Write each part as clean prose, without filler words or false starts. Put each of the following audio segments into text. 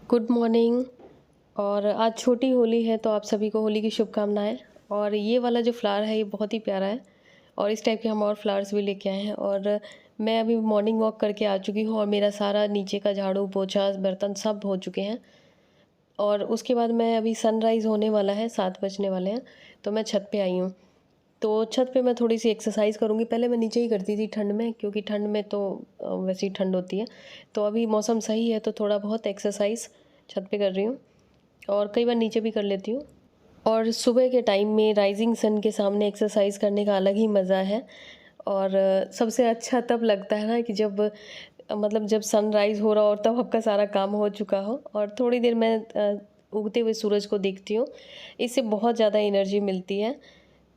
Good morning. और आज छोटी होली है तो आप सभी को होली की शुभकामनाएं। और ये वाला जो फ्लावर है ये बहुत ही प्यारा है और इस टाइप के हम और फ्लावर्स भी लेके आए हैं। और मैं अभी मॉर्निंग वॉक करके आ चुकी हूँ और मेरा सारा नीचे का झाड़ू पोछा बर्तन सब हो चुके हैं। और उसके बाद मैं अभी सनराइज़ होने वाला है, 7 बजने वाले हैं, तो मैं छत पे आई हूँ। तो छत पे मैं थोड़ी सी एक्सरसाइज करूँगी। पहले मैं नीचे ही करती थी ठंड में, क्योंकि ठंड में तो वैसे ही ठंड होती है। तो अभी मौसम सही है तो थोड़ा बहुत एक्सरसाइज छत पे कर रही हूँ और कई बार नीचे भी कर लेती हूँ। और सुबह के टाइम में राइजिंग सन के सामने एक्सरसाइज करने का अलग ही मज़ा है। और सबसे अच्छा तब लगता है ना कि जब मतलब जब सनराइज़ हो रहा हो और तब आपका सारा काम हो चुका हो और थोड़ी देर मैं उगते हुए सूरज को देखती हूँ। इससे बहुत ज़्यादा एनर्जी मिलती है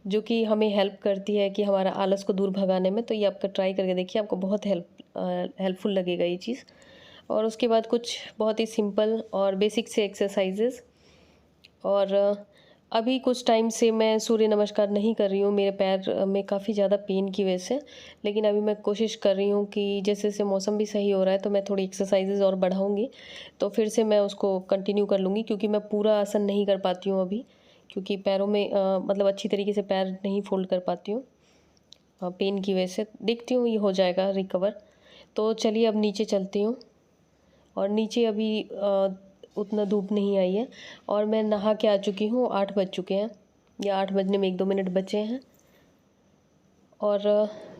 जो कि हमें हेल्प करती है कि हमारा आलस को दूर भगाने में। तो ये आपका ट्राई करके देखिए, आपको बहुत हेल्पफुल लगेगा ये चीज़। और उसके बाद कुछ बहुत ही सिंपल और बेसिक से एक्सरसाइजेज़। और अभी कुछ टाइम से मैं सूर्य नमस्कार नहीं कर रही हूँ, मेरे पैर में काफ़ी ज़्यादा पेन की वजह से। लेकिन अभी मैं कोशिश कर रही हूँ कि जैसे जैसे मौसम भी सही हो रहा है तो मैं थोड़ी एक्सरसाइजेज़ और बढ़ाऊँगी, तो फिर से मैं उसको कंटिन्यू कर लूँगी। क्योंकि मैं पूरा आसन नहीं कर पाती हूँ अभी, क्योंकि पैरों में मतलब अच्छी तरीके से पैर नहीं फोल्ड कर पाती हूँ पेन की वजह से। देखती हूँ ये हो जाएगा रिकवर। तो चलिए अब नीचे चलती हूँ। और नीचे अभी उतना धूप नहीं आई है और मैं नहा के आ चुकी हूँ। 8 बज चुके हैं या 8 बजने में 1-2 मिनट बचे हैं। और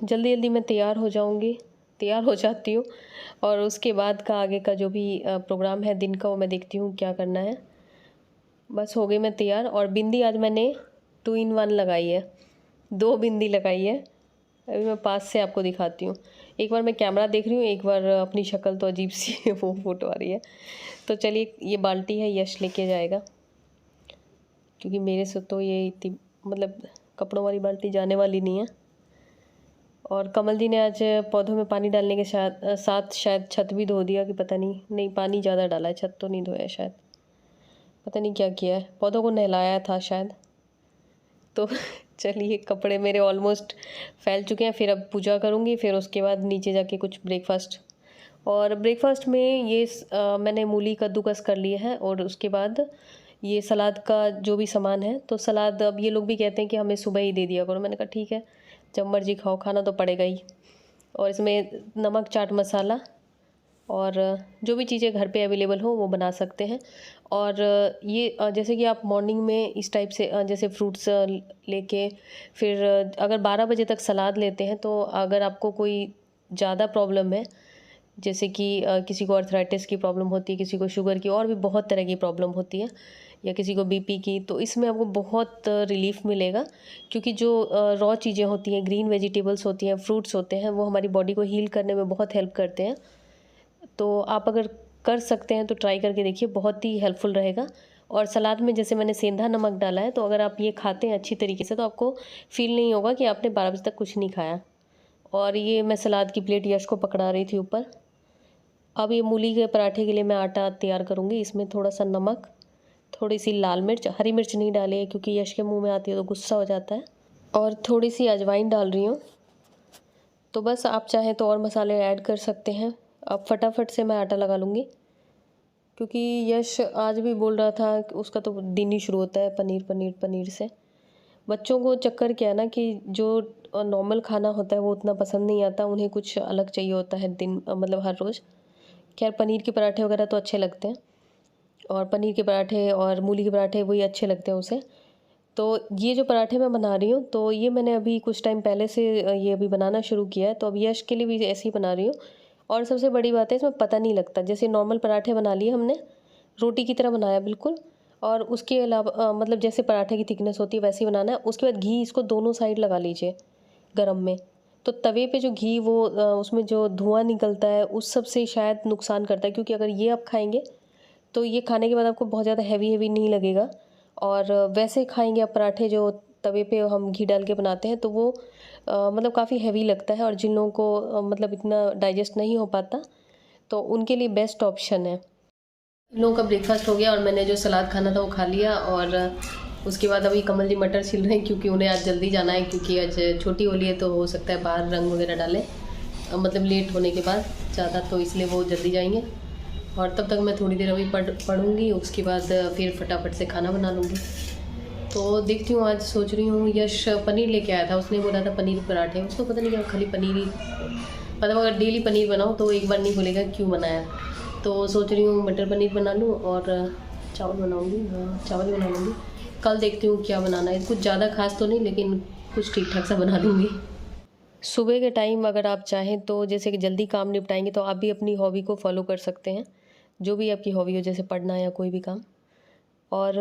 जल्दी जल्दी मैं तैयार हो जाऊँगी, तैयार हो जाती हूँ। और उसके बाद का आगे का जो भी प्रोग्राम है दिन का, वो मैं देखती हूँ क्या करना है। बस हो गई मैं तैयार। और बिंदी आज मैंने 2 in 1 लगाई है, 2 बिंदी लगाई है। अभी मैं पास से आपको दिखाती हूँ। एक बार मैं कैमरा देख रही हूँ, एक बार अपनी शक्ल तो अजीब सी वो फोटो आ रही है। तो चलिए, ये बाल्टी है, यश लेके जाएगा, क्योंकि मेरे से तो ये इतनी मतलब कपड़ों वाली बाल्टी जाने वाली नहीं है। और कमल जी ने आज पौधों में पानी डालने के साथ शायद छत भी धो दिया, कि पता नहीं, नहीं पानी ज़्यादा डाला है, छत तो नहीं धोया शायद, पता नहीं क्या किया है, पौधों को नहलाया था शायद। तो चलिए, कपड़े मेरे ऑलमोस्ट फैल चुके हैं। फिर अब पूजा करूँगी, फिर उसके बाद नीचे जाके कुछ ब्रेकफास्ट। और ब्रेकफास्ट में ये मैंने मूली कद्दूकस कर लिया है और उसके बाद ये सलाद का जो भी सामान है। तो सलाद अब ये लोग भी कहते हैं कि हमें सुबह ही दे दिया करो। मैंने कहा ठीक है, जब मर्जी खाओ, खाना तो पड़ेगा ही। और इसमें नमक, चाट मसाला और जो भी चीज़ें घर पे अवेलेबल हो वो बना सकते हैं। और ये जैसे कि आप मॉर्निंग में इस टाइप से जैसे फ्रूट्स लेके फिर अगर 12 बजे तक सलाद लेते हैं, तो अगर आपको कोई ज़्यादा प्रॉब्लम है, जैसे कि किसी को अर्थराइटिस की प्रॉब्लम होती है, किसी को शुगर की, और भी बहुत तरह की प्रॉब्लम होती है, या किसी को बीपी की, तो इसमें आपको बहुत रिलीफ मिलेगा। क्योंकि जो रॉ चीज़ें होती हैं, ग्रीन वेजिटेबल्स होती हैं, फ्रूट्स होते हैं, वो हमारी बॉडी को हील करने में बहुत हेल्प करते हैं। तो आप अगर कर सकते हैं तो ट्राई करके देखिए, बहुत ही हेल्पफुल रहेगा। और सलाद में जैसे मैंने सेंधा नमक डाला है, तो अगर आप ये खाते हैं अच्छी तरीके से तो आपको फील नहीं होगा कि आपने 12 बजे तक कुछ नहीं खाया। और ये मैं सलाद की प्लेट यश को पकड़ा रही थी ऊपर। अब ये मूली के पराठे के लिए मैं आटा तैयार करूँगी। इसमें थोड़ा सा नमक, थोड़ी सी लाल मिर्च, हरी मिर्च नहीं डाली है क्योंकि यश के मुंह में आती है तो गुस्सा हो जाता है, और थोड़ी सी अजवाइन डाल रही हूँ। तो बस आप चाहें तो और मसाले ऐड कर सकते हैं। अब फटाफट से मैं आटा लगा लूँगी, क्योंकि यश आज भी बोल रहा था कि उसका तो दिन ही शुरू होता है पनीर पनीर पनीर से। बच्चों को चक्कर क्या है ना कि जो नॉर्मल खाना होता है वो उतना पसंद नहीं आता, उन्हें कुछ अलग चाहिए होता है दिन मतलब हर रोज़। खैर, पनीर के पराठे वगैरह तो अच्छे लगते हैं, और पनीर के पराठे और मूली के पराठे वही अच्छे लगते हैं उसे। तो ये जो पराठे मैं बना रही हूँ, तो ये मैंने अभी कुछ टाइम पहले से ये अभी बनाना शुरू किया है। तो अब यश के लिए भी ऐसे ही बना रही हूँ। और सबसे बड़ी बात है, इसमें पता नहीं लगता। जैसे नॉर्मल पराठे बना लिए हमने, रोटी की तरह बनाया बिल्कुल। और उसके अलावा मतलब जैसे पराठे की थिकनेस होती है वैसे ही बनाना है। उसके बाद घी इसको दोनों साइड लगा लीजिए गरम में। तो तवे पे जो घी वो उसमें जो धुआं निकलता है उस सब से शायद नुकसान करता है, क्योंकि अगर ये आप खाएंगे तो ये खाने के बाद आपको बहुत ज़्यादा हैवी हैवी नहीं लगेगा। और वैसे खाएंगे आप पराठे जो तवे पे हम घी डाल के बनाते हैं, तो वो मतलब काफ़ी हैवी लगता है, और जिन लोगों को मतलब इतना डाइजेस्ट नहीं हो पाता, तो उनके लिए बेस्ट ऑप्शन है। इन लोगों का ब्रेकफास्ट हो गया और मैंने जो सलाद खाना था वो खा लिया। और उसके बाद अभी कमल जी मटर छिल रहे हैं, क्योंकि उन्हें आज जल्दी जाना है, क्योंकि आज छोटी होली है तो हो सकता है बाहर रंग वगैरह डालें, मतलब लेट होने के बाद ज़्यादा, तो इसलिए वो जल्दी जाएंगे। और तब तक मैं थोड़ी देर अभी पढ़ूंगी, उसके बाद फिर फटाफट से खाना बना लूँगी। तो देखती हूँ, आज सोच रही हूँ यश पनीर लेके आया था, उसने बोला था पनीर पराठे। उसको पता नहीं क्या खाली पनीर ही, मतलब अगर डेली पनीर बनाऊँ तो एक बार नहीं बोलेगा क्यों बनाया। तो सोच रही हूँ मटर पनीर बना लूँ और चावल बनाऊँगी। हाँ, चावल ही बना लूँगी। कल देखती हूँ क्या बनाना है, कुछ ज़्यादा खास तो नहीं, लेकिन कुछ ठीक ठाक सा बना लूँगी। सुबह के टाइम अगर आप चाहें तो जैसे कि जल्दी काम निपटाएंगे तो आप भी अपनी हॉबी को फॉलो कर सकते हैं, जो भी आपकी हॉबी हो, जैसे पढ़ना या कोई भी काम। और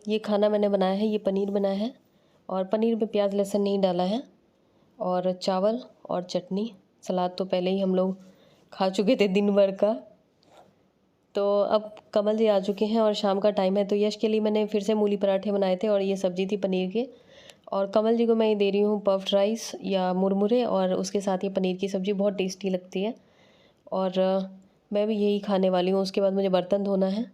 ये खाना मैंने बनाया है, ये पनीर बनाया है और पनीर में प्याज लहसुन नहीं डाला है, और चावल और चटनी। सलाद तो पहले ही हम लोग खा चुके थे दिन भर का। तो अब कमल जी आ चुके हैं और शाम का टाइम है, तो यश के लिए मैंने फिर से मूली पराठे बनाए थे और ये सब्ज़ी थी पनीर के। और कमल जी को मैं ये दे रही हूँ पफ्ड राइस या मुरमुरे, और उसके साथ ये पनीर की सब्ज़ी बहुत टेस्टी लगती है। और मैं भी यही खाने वाली हूँ। उसके बाद मुझे बर्तन धोना है।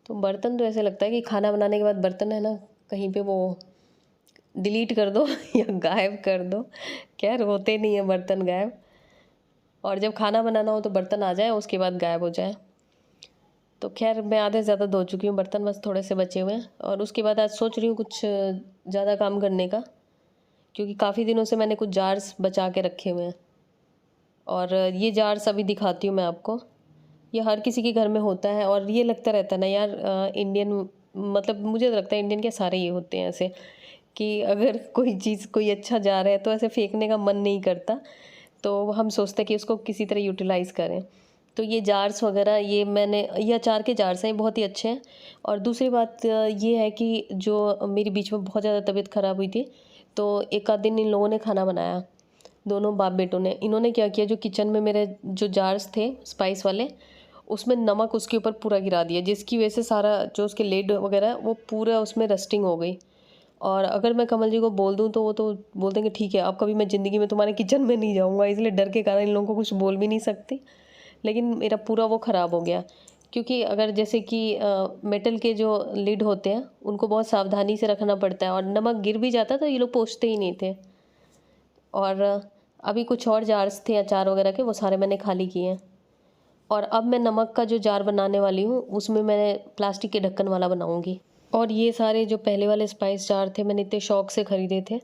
तो बर्तन तो ऐसे लगता है कि खाना बनाने के बाद बर्तन है ना, कहीं पे वो डिलीट कर दो या गायब कर दो। खैर होते नहीं है बर्तन गायब, और जब खाना बनाना हो तो बर्तन आ जाए, उसके बाद गायब हो जाए। तो खैर मैं आधे से ज़्यादा धो चुकी हूँ बर्तन, बस थोड़े से बचे हुए हैं। और उसके बाद आज सोच रही हूँ कुछ ज़्यादा काम करने का, क्योंकि काफ़ी दिनों से मैंने कुछ जार्स बचा के रखे हुए हैं। और ये जार्स अभी दिखाती हूँ मैं आपको। ये हर किसी के घर में होता है, और ये लगता रहता है ना यार, इंडियन, मतलब मुझे तो लगता है इंडियन के सारे ये होते हैं ऐसे, कि अगर कोई चीज़, कोई अच्छा जा रहा है तो ऐसे फेंकने का मन नहीं करता, तो हम सोचते हैं कि उसको किसी तरह यूटिलाइज़ करें। तो ये जार्स वगैरह, ये मैंने, ये अचार के जार्स हैं, ये बहुत ही अच्छे हैं। और दूसरी बात ये है कि जो मेरी बीच में बहुत ज़्यादा तबीयत ख़राब हुई थी, तो एक आध दिन इन लोगों ने खाना बनाया, दोनों बाप बेटों ने। इन्होंने क्या किया, जो किचन में मेरे जो जार्स थे स्पाइस वाले, उसमें नमक उसके ऊपर पूरा गिरा दिया, जिसकी वजह से सारा जो उसके लेड वगैरह वो पूरा उसमें रस्टिंग हो गई। और अगर मैं कमल जी को बोल दूँ तो वो तो बोल देंगे ठीक है, अब कभी मैं ज़िंदगी में तुम्हारे किचन में नहीं जाऊँगा, इसलिए डर के कारण इन लोगों को कुछ बोल भी नहीं सकती। लेकिन मेरा पूरा वो ख़राब हो गया, क्योंकि अगर जैसे कि मेटल के जो लिड होते हैं उनको बहुत सावधानी से रखना पड़ता है, और नमक गिर भी जाता तो ये लोग पोंछते ही नहीं थे। और अभी कुछ और जार्स थे अचार वगैरह के, वो सारे मैंने खाली किए हैं। और अब मैं नमक का जो जार बनाने वाली हूँ, उसमें मैं प्लास्टिक के ढक्कन वाला बनाऊँगी। और ये सारे जो पहले वाले स्पाइस जार थे, मैंने इतने शौक से ख़रीदे थे।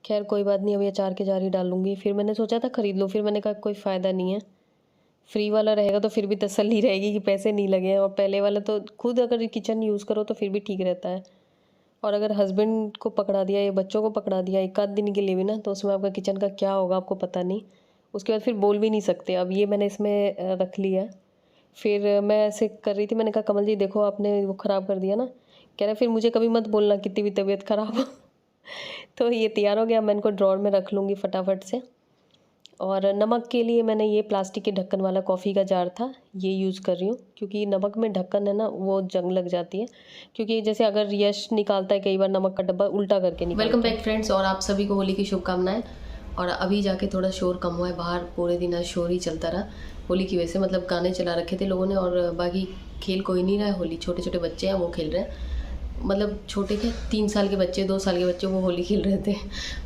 खैर कोई बात नहीं, अभी अचार के जार ही डालूँगी। फिर मैंने सोचा था ख़रीद लो, फिर मैंने कहा कोई फ़ायदा नहीं है, फ्री वाला रहेगा तो फिर भी तसल्ली रहेगी कि पैसे नहीं लगे हैं। और पहले वाला तो खुद अगर किचन यूज़ करो तो फिर भी ठीक रहता है। और अगर हस्बैंड को पकड़ा दिया या बच्चों को पकड़ा दिया एक आध दिन के लिए भी ना, तो उसमें आपका किचन का क्या होगा आपको पता नहीं। उसके बाद फिर बोल भी नहीं सकते। अब ये मैंने इसमें रख लिया। फिर मैं ऐसे कर रही थी, मैंने कहा कमल जी देखो आपने वो ख़राब कर दिया ना। कह रहे फिर मुझे कभी मत बोलना कितनी भी तबीयत ख़राब हो। तो ये तैयार हो गया, मैं इनको ड्रॉअर में रख लूँगी फटाफट से। और नमक के लिए मैंने ये प्लास्टिक के ढक्कन वाला कॉफ़ी का जार था, ये यूज़ कर रही हूँ, क्योंकि नमक में ढक्कन है ना वो जंग लग जाती है। क्योंकि जैसे अगर यश निकालता है कई बार नमक का डब्बा उल्टा करके निकालता है। वेलकम बैक फ्रेंड्स, और आप सभी को होली की शुभकामनाएं। और अभी जाके थोड़ा शोर कम हुआ है, बाहर पूरे दिन आज शोर ही चलता रहा होली की वजह से। मतलब गाने चला रखे थे लोगों ने, और बाकी खेल कोई नहीं रहा है होली। छोटे छोटे बच्चे हैं वो खेल रहे हैं, मतलब छोटे के 3 साल के बच्चे, 2 साल के बच्चे, वो होली खेल रहे थे।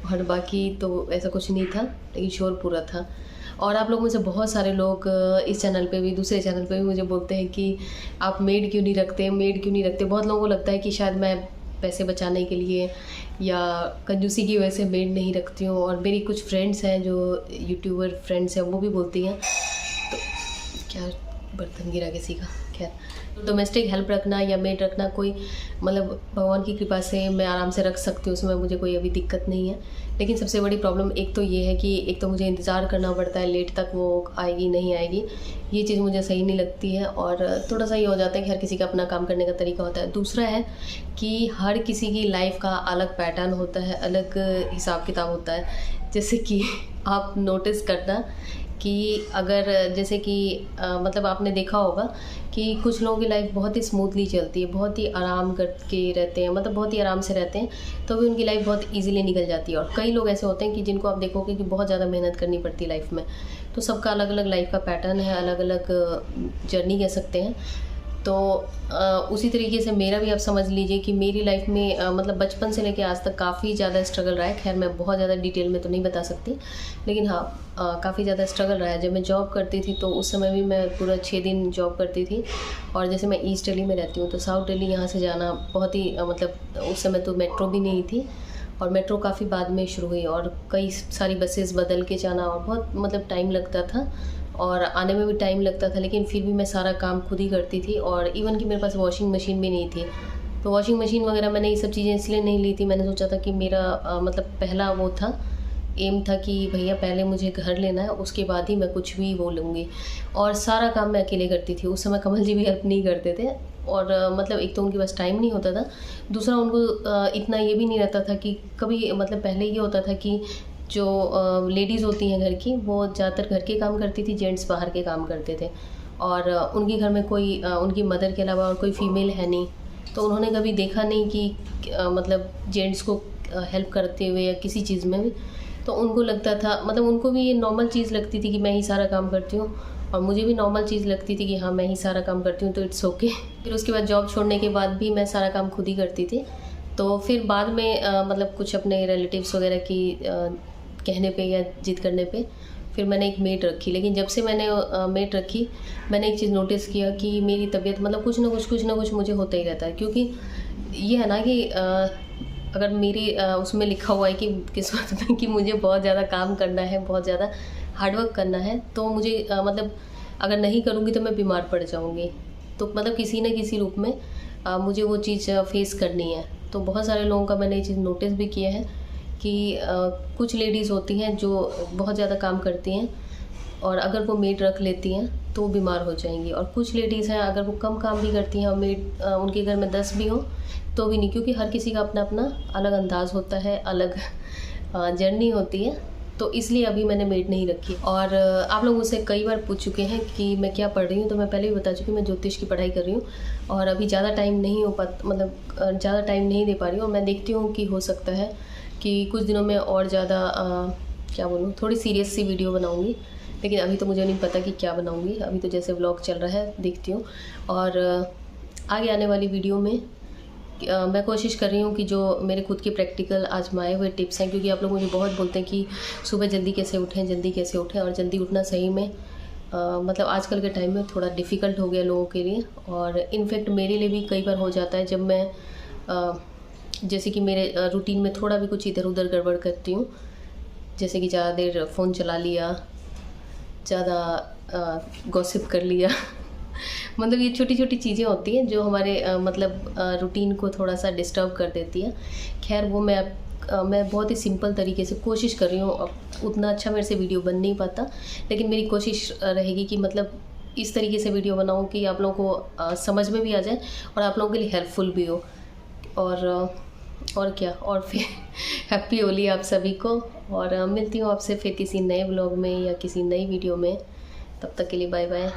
और बाकी तो ऐसा कुछ नहीं था, लेकिन शोर पूरा था। और आप लोगों में से बहुत सारे लोग इस चैनल पे भी, दूसरे चैनल पे भी मुझे बोलते हैं कि आप मेड क्यों नहीं रखते, मेड क्यों नहीं रखते। बहुत लोगों को लगता है कि शायद मैं पैसे बचाने के लिए या कंजूसी की वजह से मेड नहीं रखती हूँ। और मेरी कुछ फ्रेंड्स हैं जो यूट्यूबर फ्रेंड्स हैं, वो भी बोलती हैं। तो क्या बर्तन गिरा किसी का, खैर। डोमेस्टिक हेल्प रखना या मेड रखना कोई, मतलब भगवान की कृपा से मैं आराम से रख सकती हूँ, उसमें मुझे कोई अभी दिक्कत नहीं है। लेकिन सबसे बड़ी प्रॉब्लम एक तो ये है कि एक तो मुझे इंतज़ार करना पड़ता है, लेट तक वो आएगी नहीं आएगी, ये चीज़ मुझे सही नहीं लगती है। और थोड़ा सा ये हो जाता है कि हर किसी का अपना काम करने का तरीका होता है। दूसरा है कि हर किसी की लाइफ का अलग पैटर्न होता है, अलग हिसाब किताब होता है। जैसे कि आप नोटिस करना कि अगर जैसे कि मतलब आपने देखा होगा कि कुछ लोगों की लाइफ बहुत ही स्मूथली चलती है, बहुत ही आराम करके रहते हैं, मतलब बहुत ही आराम से रहते हैं, तो भी उनकी लाइफ बहुत इजीली निकल जाती है। और कई लोग ऐसे होते हैं कि जिनको आप देखोगे कि बहुत ज़्यादा मेहनत करनी पड़ती है लाइफ में। तो सबका अलग अलग लाइफ का पैटर्न है, अलग अलग जर्नी कह सकते हैं। तो उसी तरीके से मेरा भी आप समझ लीजिए कि मेरी लाइफ में मतलब बचपन से लेके आज तक काफ़ी ज़्यादा स्ट्रगल रहा है। खैर मैं बहुत ज़्यादा डिटेल में तो नहीं बता सकती, लेकिन हाँ काफ़ी ज़्यादा स्ट्रगल रहा है। जब मैं जॉब करती थी तो उस समय भी मैं पूरा 6 दिन जॉब करती थी, और जैसे मैं ईस्ट दिल्ली में रहती हूँ तो साउथ दिल्ली यहाँ से जाना बहुत ही मतलब उस समय तो मेट्रो भी नहीं थी, और मेट्रो काफ़ी बाद में शुरू हुई, और कई सारी बसेस बदल के जाना, और बहुत मतलब टाइम लगता था और आने में भी टाइम लगता था। लेकिन फिर भी मैं सारा काम खुद ही करती थी, और इवन कि मेरे पास वॉशिंग मशीन भी नहीं थी। तो वॉशिंग मशीन वगैरह मैंने ये सब चीज़ें इसलिए नहीं ली थी, मैंने सोचा था कि मेरा मतलब पहला वो था, एम था कि भैया पहले मुझे घर लेना है, उसके बाद ही मैं कुछ भी वो लूँगी। और सारा काम मैं अकेले करती थी। उस समय कमल जी भी हेल्प नहीं करते थे, और मतलब एक तो उनके पास टाइम नहीं होता था, दूसरा उनको इतना ये भी नहीं रहता था कि कभी मतलब पहले ये होता था कि जो लेडीज़ होती हैं घर की, वो ज़्यादातर घर के काम करती थी, जेंट्स बाहर के काम करते थे, और उनके घर में कोई उनकी मदर के अलावा और कोई फीमेल है नहीं। तो उन्होंने कभी देखा नहीं कि मतलब जेंट्स को हेल्प करते हुए या किसी चीज़ में भी। तो उनको लगता था, मतलब उनको भी ये नॉर्मल चीज़ लगती थी कि मैं ही सारा काम करती हूँ, और मुझे भी नॉर्मल चीज़ लगती थी कि हाँ मैं ही सारा काम करती हूँ, तो इट्स ओके। फिर उसके बाद जॉब छोड़ने के बाद भी मैं सारा काम खुद ही करती थी। तो फिर बाद में मतलब कुछ अपने रिलेटिव्स वगैरह की कहने पे या जिद करने पे फिर मैंने एक मेड रखी। लेकिन जब से मैंने मेड रखी, मैंने एक चीज़ नोटिस किया कि मेरी तबीयत मतलब कुछ ना कुछ मुझे होता ही रहता है। क्योंकि ये है ना कि अगर मेरी उसमें लिखा हुआ है कि किस्मत में कि मुझे बहुत ज़्यादा काम करना है, बहुत ज़्यादा हार्डवर्क करना है, तो मुझे मतलब अगर नहीं करूँगी तो मैं बीमार पड़ जाऊँगी। तो मतलब किसी न किसी रूप में मुझे वो चीज़ फेस करनी है। तो बहुत सारे लोगों का मैंने ये चीज़ नोटिस भी किया है कि कुछ लेडीज़ होती हैं जो बहुत ज़्यादा काम करती हैं, और अगर वो मेड रख लेती हैं तो वो बीमार हो जाएंगी। और कुछ लेडीज़ हैं अगर वो कम काम भी करती हैं और मेड उनके घर में 10 भी हो तो भी नहीं, क्योंकि हर किसी का अपना अपना अलग अंदाज़ होता है, अलग जर्नी होती है। तो इसलिए अभी मैंने मेड नहीं रखी। और आप लोग मुझसे कई बार पूछ चुके हैं कि मैं क्या पढ़ रही हूँ, तो मैं पहले भी बता चुकी हूँ, मैं ज्योतिष की पढ़ाई कर रही हूँ, और अभी ज़्यादा टाइम नहीं हो पाता, मतलब ज़्यादा टाइम नहीं दे पा रही हूँ। मैं देखती हूँ कि हो सकता है कि कुछ दिनों में और ज़्यादा क्या बोलूँ, थोड़ी सीरियस सी वीडियो बनाऊँगी। लेकिन अभी तो मुझे नहीं पता कि क्या बनाऊँगी, अभी तो जैसे व्लॉग चल रहा है देखती हूँ। और आगे आने वाली वीडियो में मैं कोशिश कर रही हूँ कि जो मेरे खुद के प्रैक्टिकल आजमाए हुए टिप्स हैं, क्योंकि आप लोग मुझे बहुत बोलते हैं कि सुबह जल्दी कैसे उठें, जल्दी कैसे उठें। और जल्दी उठना सही में मतलब आजकल के टाइम में थोड़ा डिफ़िकल्ट हो गया लोगों के लिए, और इनफैक्ट मेरे लिए भी कई बार हो जाता है जब मैं जैसे कि मेरे रूटीन में थोड़ा भी कुछ इधर उधर गड़बड़ करती हूँ, जैसे कि ज़्यादा देर फ़ोन चला लिया, ज़्यादा गॉसिप कर लिया मतलब ये छोटी छोटी चीज़ें होती हैं जो हमारे मतलब रूटीन को थोड़ा सा डिस्टर्ब कर देती है। खैर वो मैं बहुत ही सिंपल तरीके से कोशिश कर रही हूँ। उतना अच्छा मेरे से वीडियो बन नहीं पाता, लेकिन मेरी कोशिश रहेगी कि मतलब इस तरीके से वीडियो बनाऊँ कि आप लोगों को समझ में भी आ जाए और आप लोगों के लिए हेल्पफुल भी हो। और क्या, और फिर हैप्पी होली आप सभी को, और मिलती हूँ आपसे फिर किसी नए व्लॉग में या किसी नई वीडियो में। तब तक के लिए बाय बाय।